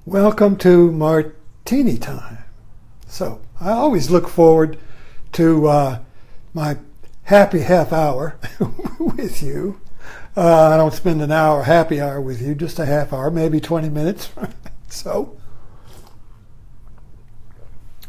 Welcome to Martini Time. So I always look forward to my happy half hour with you. I don't spend an hour, happy hour with you, just a half hour, maybe 20 minutes. So,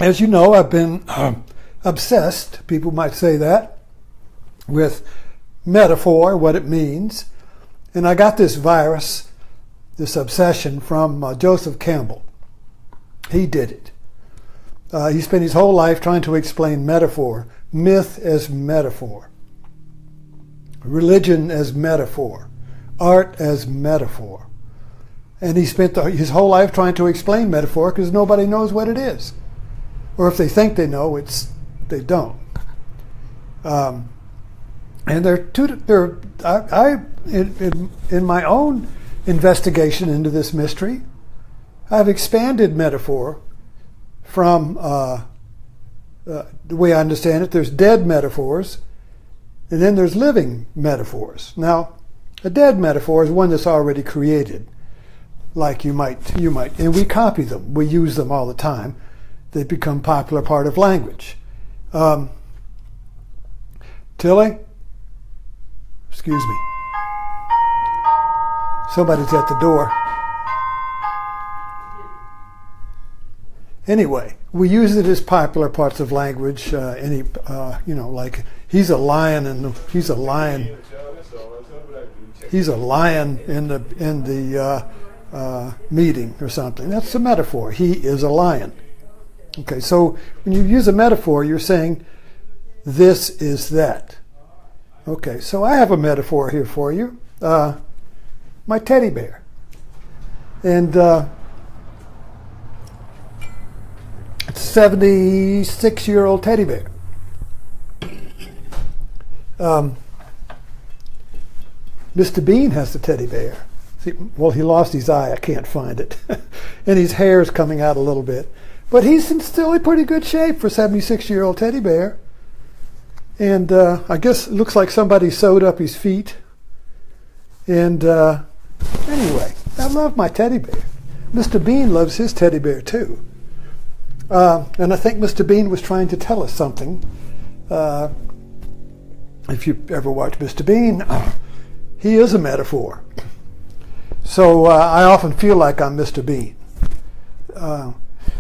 as you know, I've been obsessed, people might say that, with metaphor, what it means. And I got this virus, this obsession from Joseph Campbell. He did it. He spent his whole life trying to explain metaphor, myth as metaphor, religion as metaphor, art as metaphor. And he spent his whole life trying to explain metaphor because nobody knows what it is. Or if they think they know, they don't. And in my own investigation into this mystery, I've expanded metaphor from the way I understand it. There's dead metaphors, and then there's living metaphors. Now, a dead metaphor is one that's already created, like you might, and we copy them. We use them all the time. They become popular part of language. Tilly, excuse me. Somebody's at the door. Anyway, we use it as popular parts of language. Like he's a lion in the meeting or something. That's a metaphor. He is a lion. Okay, so when you use a metaphor, you're saying this is that. Okay, so I have a metaphor here for you. My teddy bear. And it's a 76-year-old teddy bear. Mr. Bean has the teddy bear. Well, he lost his eye. I can't find it. And his hair's coming out a little bit. But he's still in pretty good shape for a 76-year-old teddy bear. And I guess it looks like somebody sewed up his feet. And anyway, I love my teddy bear. Mr. Bean loves his teddy bear too. And I think Mr. Bean was trying to tell us something. If you ever watch Mr. Bean, he is a metaphor. So I often feel like I'm Mr. Bean.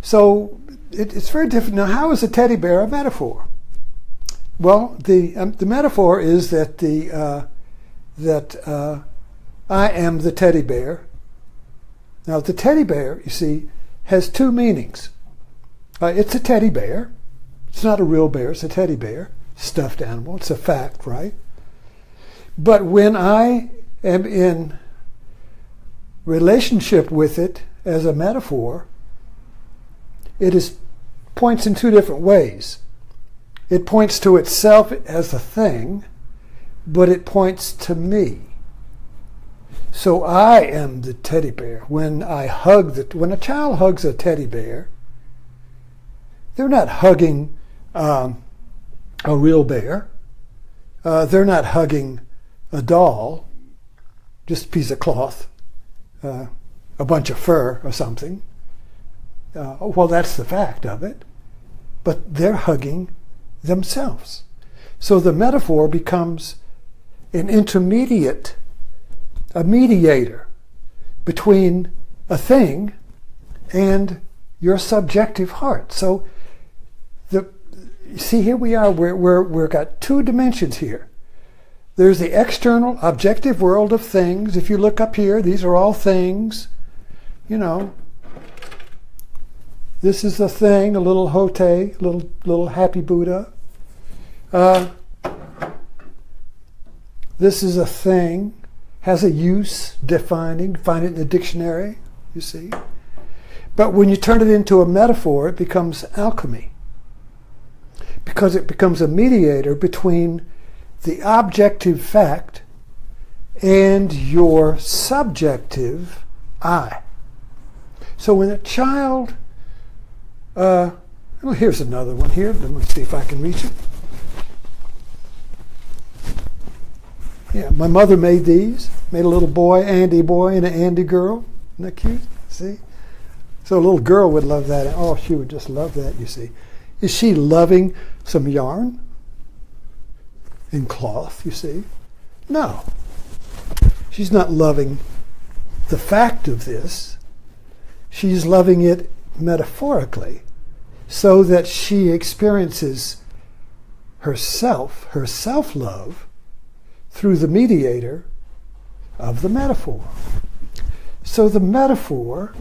So it's very different. Now, how is a teddy bear a metaphor? Well, the metaphor is that I am the teddy bear. Now, the teddy bear, you see, has two meanings. It's a teddy bear. It's not a real bear. It's a teddy bear, stuffed animal. It's a fact, right? But when I am in relationship with it as a metaphor, it points in two different ways. It points to itself as a thing, but it points to me. So I am the teddy bear. When a child hugs a teddy bear, they're not hugging a real bear. They're not hugging a doll, just a piece of cloth, a bunch of fur or something. Well, that's the fact of it. But they're hugging themselves. So the metaphor becomes a mediator between a thing and your subjective heart. So see, here we are. We've got two dimensions here. There's the external, objective world of things. If you look up here, these are all things. You know, this is a thing, a little Hote, little happy Buddha. This is a thing, has a use, find it in the dictionary, you see. But when you turn it into a metaphor, it becomes alchemy. Because it becomes a mediator between the objective fact and your subjective I. So when a child, well, here's another one here. Let me see if I can reach it. Yeah, my mother made these. Made a little boy, Andy boy, and an Andy girl. Isn't that cute? See? So a little girl would love that. Oh, she would just love that, you see. Is she loving some yarn and cloth, you see? No. She's not loving the fact of this. She's loving it metaphorically so that she experiences her self-love, through the mediator of the metaphor. So the metaphor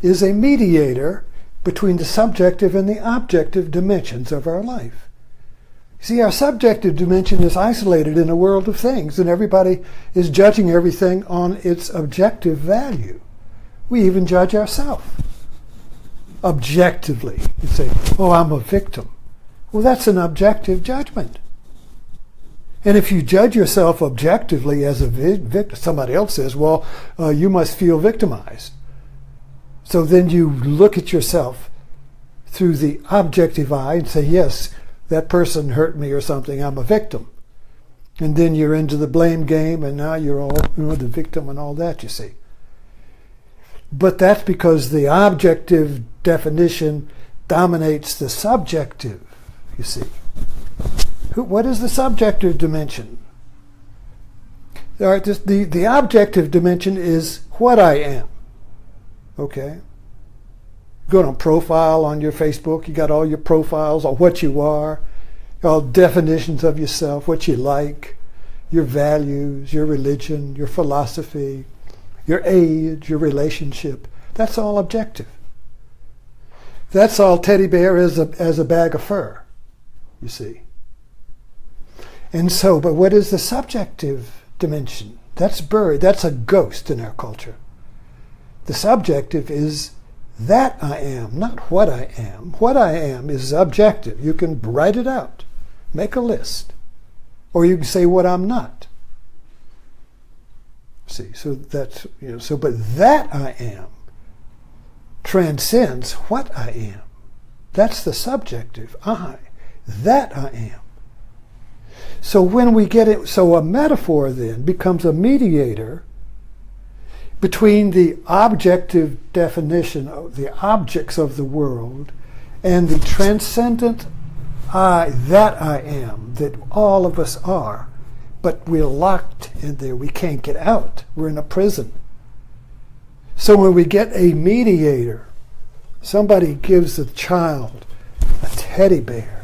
is a mediator between the subjective and the objective dimensions of our life. See, our subjective dimension is isolated in a world of things, and everybody is judging everything on its objective value. We even judge ourselves objectively. You say, oh, I'm a victim. Well, that's an objective judgment. And if you judge yourself objectively as a victim, somebody else says, well, you must feel victimized. So then you look at yourself through the objective eye and say, yes, that person hurt me or something, I'm a victim. And then you're into the blame game, and now you're all the victim and all that, you see. But that's because the objective definition dominates the subjective, you see. What is the subjective dimension? All right, the objective dimension is what I am. Okay? Go on profile on your Facebook, you got all your profiles on what you are, all definitions of yourself, what you like, your values, your religion, your philosophy, your age, your relationship. That's all objective. That's all teddy bear as a bag of fur, you see. And so, but what is the subjective dimension? That's buried. That's a ghost in our culture. The subjective is that I am, not what I am. What I am is objective. You can write it out, make a list, or you can say what I'm not. See, so that's, so, but that I am transcends what I am. That's the subjective I, that I am. So when we get it, so a metaphor then becomes a mediator between the objective definition of the objects of the world and the transcendent I, that I am, that all of us are. But we're locked in there. We can't get out. We're in a prison. So when we get a mediator, somebody gives a child a teddy bear.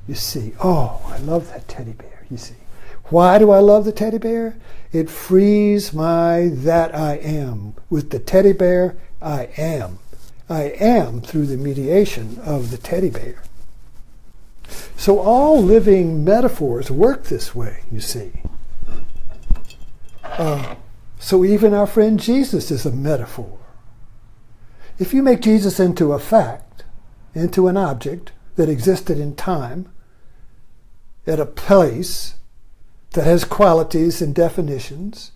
You see, oh, I love that teddy bear, you see. Why do I love the teddy bear? It frees my that I am. With the teddy bear, I am. I am through the mediation of the teddy bear. So all living metaphors work this way, you see. So even our friend Jesus is a metaphor. If you make Jesus into a fact, into an object that existed in time, at a place that has qualities and definitions,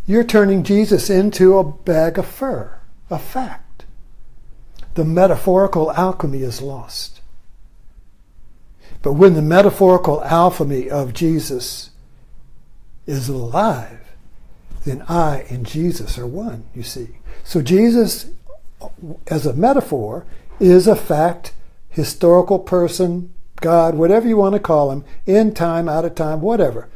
you're turning Jesus into a bag of fur, a fact. The metaphorical alchemy is lost. But when the metaphorical alchemy of Jesus is alive, then I and Jesus are one, you see. So Jesus, as a metaphor, is a fact, historical person, God, whatever you want to call him, in time, out of time, whatever.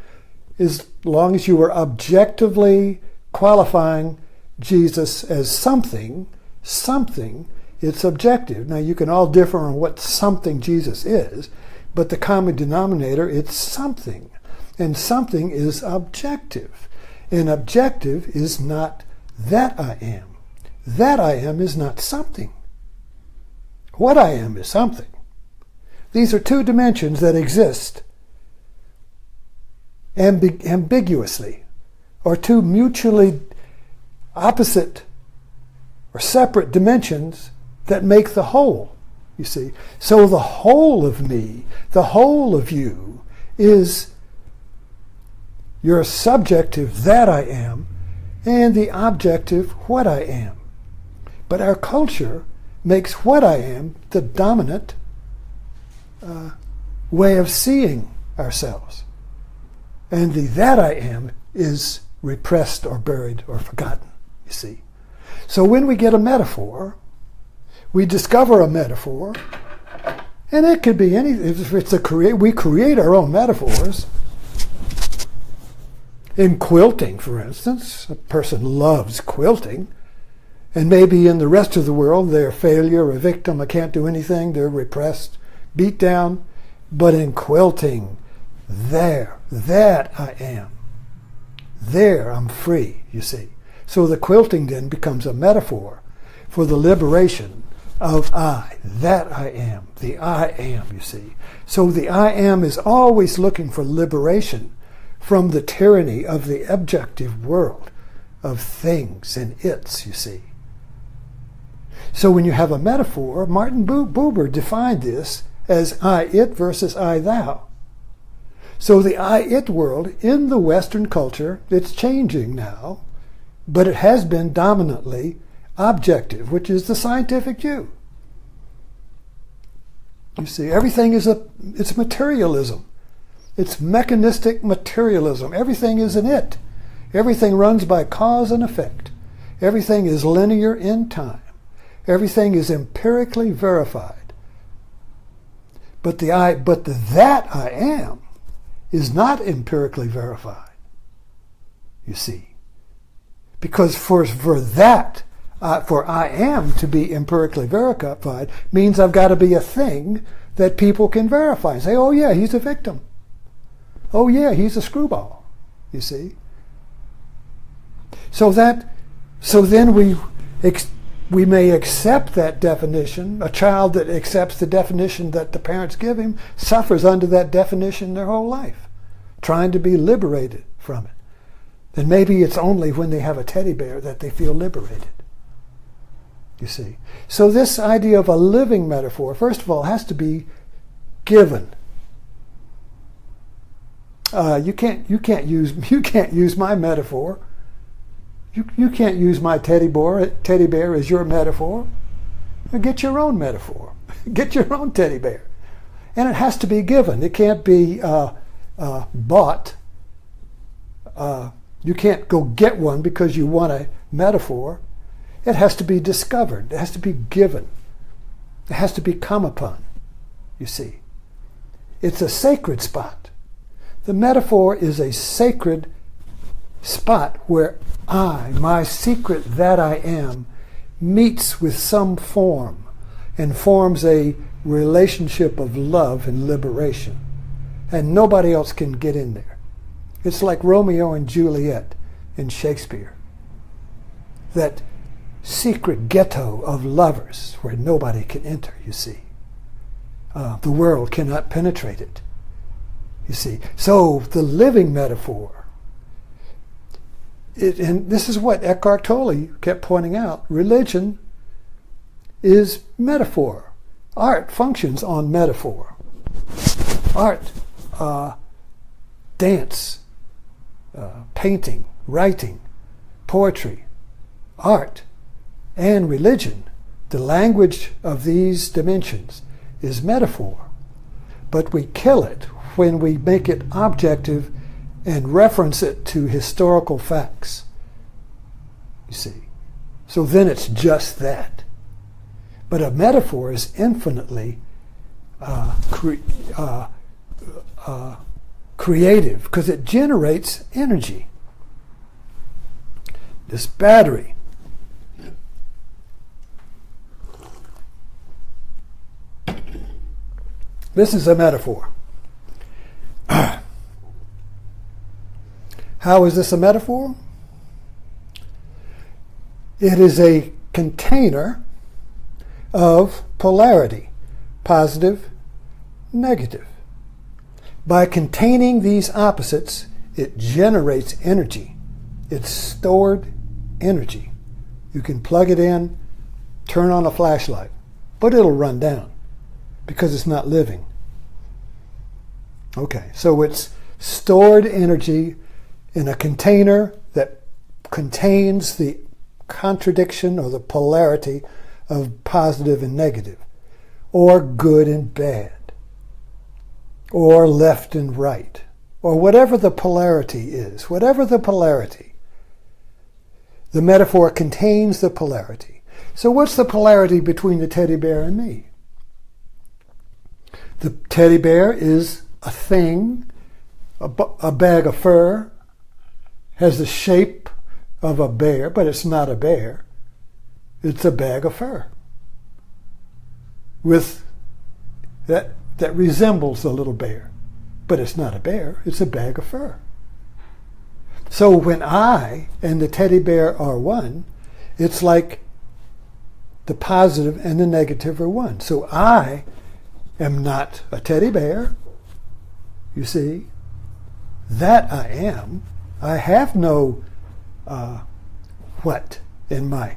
As long as you are objectively qualifying Jesus as something, it's objective. Now you can all differ on what something Jesus is, but the common denominator, it's something. And something is objective. And objective is not that I am. That I am is not something. What I am is something. These are two dimensions that exist ambiguously, or two mutually opposite or separate dimensions that make the whole, you see. So the whole of me, the whole of you, is your subjective that I am and the objective what I am. But our culture makes what I am the dominant way of seeing ourselves. And the that I am is repressed or buried or forgotten, you see. So when we get a metaphor, we discover a metaphor, and it could be any. If it's we create our own metaphors. In quilting, for instance, a person loves quilting, and maybe in the rest of the world they're a failure, a victim, I can't do anything, they're repressed, beat down. But in quilting, that I am. There I'm free, you see. So the quilting then becomes a metaphor for the liberation of I, that I am, the I am, you see. So the I am is always looking for liberation from the tyranny of the objective world of things and its, you see. So when you have a metaphor, Martin Buber defined this as I-it versus I-thou. So the I-it world in the Western culture, it's changing now, but it has been dominantly objective, which is the scientific you. You see, everything it's materialism. It's mechanistic materialism. Everything is an it. Everything runs by cause and effect. Everything is linear in time. Everything is empirically verified. But the that I am is not empirically verified. You see, because for I am to be empirically verified means I've got to be a thing that people can verify and say, oh yeah, he's a victim. Oh yeah, he's a screwball, you see. So then we may accept that definition. A child that accepts the definition that the parents give him suffers under that definition their whole life, trying to be liberated from it. And maybe it's only when they have a teddy bear that they feel liberated, you see. So this idea of a living metaphor, first of all, has to be given. You can't use my metaphor. You can't use my teddy bear as your metaphor. Get your own metaphor. Get your own teddy bear, and it has to be given. It can't be bought. You can't go get one because you want a metaphor. It has to be discovered. It has to be given. It has to be come upon. You see, it's a sacred spot. The metaphor is a sacred spot where my secret that I am, meets with some form and forms a relationship of love and liberation. And nobody else can get in there. It's like Romeo and Juliet in Shakespeare. That secret ghetto of lovers where nobody can enter, you see. The world cannot penetrate it. You see, so the living metaphor, and this is what Eckhart Tolle kept pointing out, religion is metaphor. Art functions on metaphor. Art, dance, painting, writing, poetry, art, and religion, the language of these dimensions is metaphor. But we kill it when we make it objective and reference it to historical facts. You see. So then it's just that. But a metaphor is infinitely creative because it generates energy. This battery. This is a metaphor. How is this a metaphor? It is a container of polarity, positive, negative. By containing these opposites, it generates energy. It's stored energy. You can plug it in, turn on a flashlight, but it'll run down because it's not living. Okay, so it's stored energy in a container that contains the contradiction or the polarity of positive and negative, or good and bad, or left and right, or whatever the polarity is. Whatever the polarity, The metaphor contains the polarity. So what's the polarity between the teddy bear and me? The teddy bear is a thing, a bag of fur, has the shape of a bear, but it's not a bear. It's a bag of fur with that resembles a little bear, but it's not a bear, it's a bag of fur. So when I and the teddy bear are one, it's like the positive and the negative are one. So I am not a teddy bear, you see. That I am. I have no what in my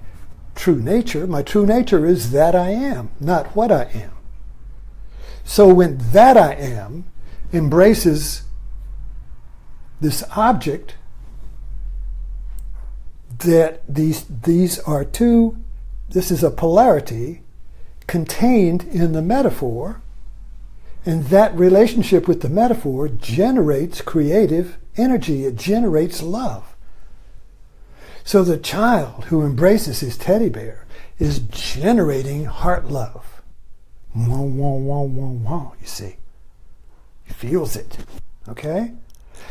true nature. My true nature is that I am, not what I am. So when that I am embraces this object, that these are two, this is a polarity contained in the metaphor, and that relationship with the metaphor generates creative energy. It generates love. So the child who embraces his teddy bear is generating heart love. Wah, wah, wah, wah, wah, you see. He feels it. Okay?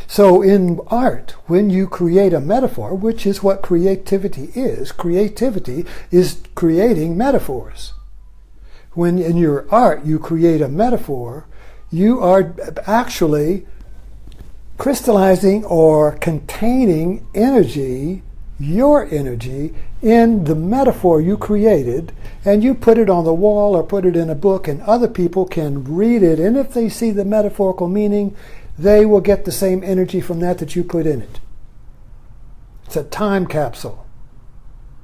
So in art, when you create a metaphor, which is what creativity is creating metaphors. When in your art you create a metaphor, you are actually crystallizing or containing energy, your energy, in the metaphor you created, and you put it on the wall or put it in a book, and other people can read it, and if they see the metaphorical meaning, they will get the same energy from that you put in it. It's a time capsule,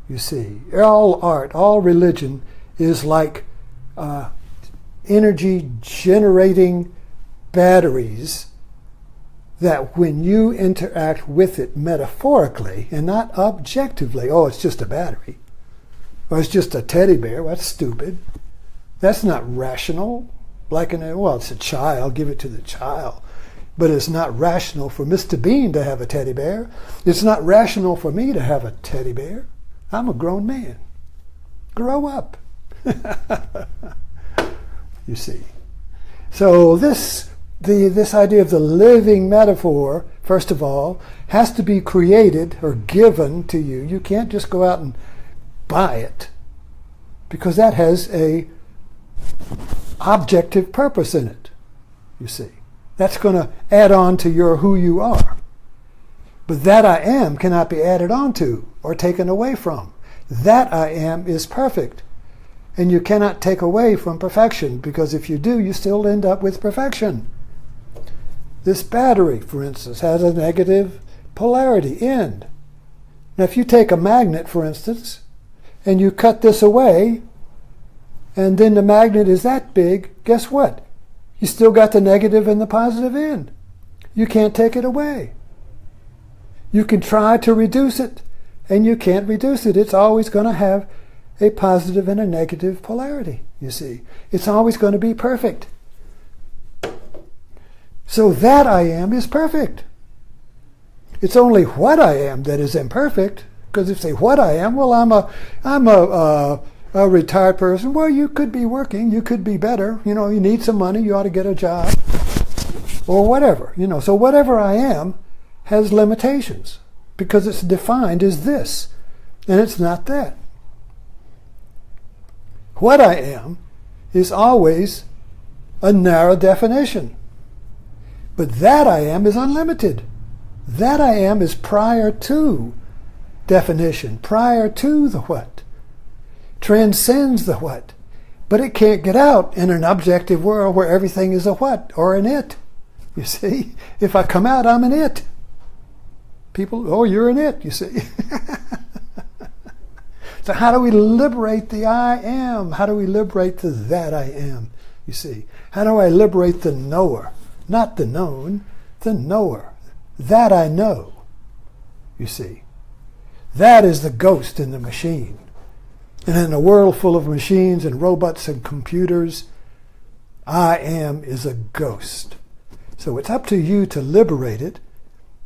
you see. All art, all religion is like energy generating batteries that when you interact with it metaphorically and not objectively, oh, it's just a battery, or it's just a teddy bear, that's stupid. That's not rational. Well, it's a child, give it to the child. But it's not rational for Mr. Bean to have a teddy bear. It's not rational for me to have a teddy bear. I'm a grown man. Grow up. You see. So this idea of the living metaphor, first of all, has to be created or given to you. You can't just go out and buy it, because that has a objective purpose in it, you see. That's going to add on to who you are. But that I am cannot be added on to or taken away from. That I am is perfect. And you cannot take away from perfection, because if you do, you still end up with perfection. This battery, for instance, has a negative polarity end. Now, if you take a magnet, for instance, and you cut this away, and then the magnet is that big, guess what? You still got the negative and the positive end. You can't take it away. You can try to reduce it, and you can't reduce it. It's always going to have a positive and a negative polarity, you see. It's always going to be perfect. So that I am is perfect. It's only what I am that is imperfect, because if you say what I am, well, I'm a retired person. Well, you could be working, you could be better, you need some money, you ought to get a job, or whatever, So whatever I am has limitations, because it's defined as this, and it's not that. What I am is always a narrow definition. But that I am is unlimited. That I am is prior to definition, prior to the what. Transcends the what. But it can't get out in an objective world where everything is a what or an it. You see? If I come out, I'm an it. People, oh, you're an it, you see. So how do we liberate the I am? How do we liberate the that I am? You see, how do I liberate the knower? Not the known, the knower. That I know. You see, that is the ghost in the machine. And in a world full of machines and robots and computers, I am is a ghost. So it's up to you to liberate it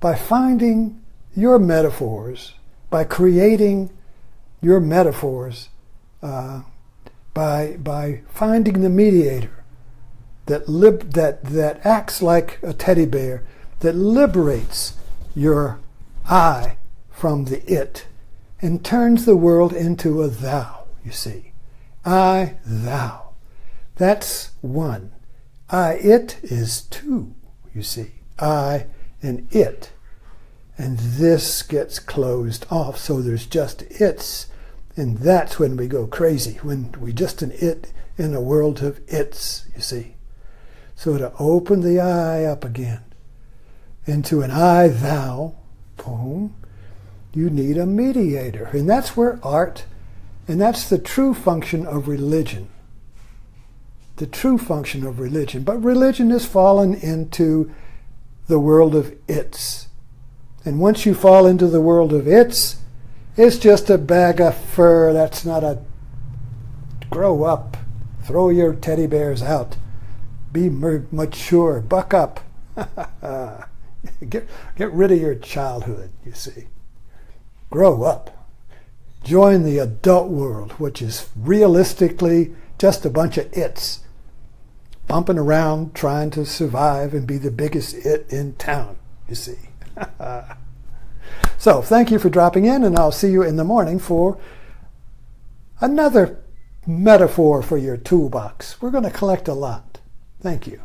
by finding your metaphors by creating your metaphors, by finding the mediator that acts like a teddy bear, that liberates your I from the it and turns the world into a thou, you see. I, thou. That's one. I, it is two, you see. I and it. And this gets closed off, so there's just its. And that's when we go crazy, when we just an it in a world of its, you see. So to open the I up again into an I, thou, boom, you need a mediator. And that's where art, and that's the true function of religion. The true function of religion. But religion has fallen into the world of its. And once you fall into the world of it's just a bag of fur. That's not a... Grow up. Throw your teddy bears out. Be mature. Buck up. Get rid of your childhood, you see. Grow up. Join the adult world, which is realistically just a bunch of its bumping around trying to survive and be the biggest it in town, you see. So thank you for dropping in, and I'll see you in the morning for another metaphor for your toolbox. We're going to collect a lot. Thank you.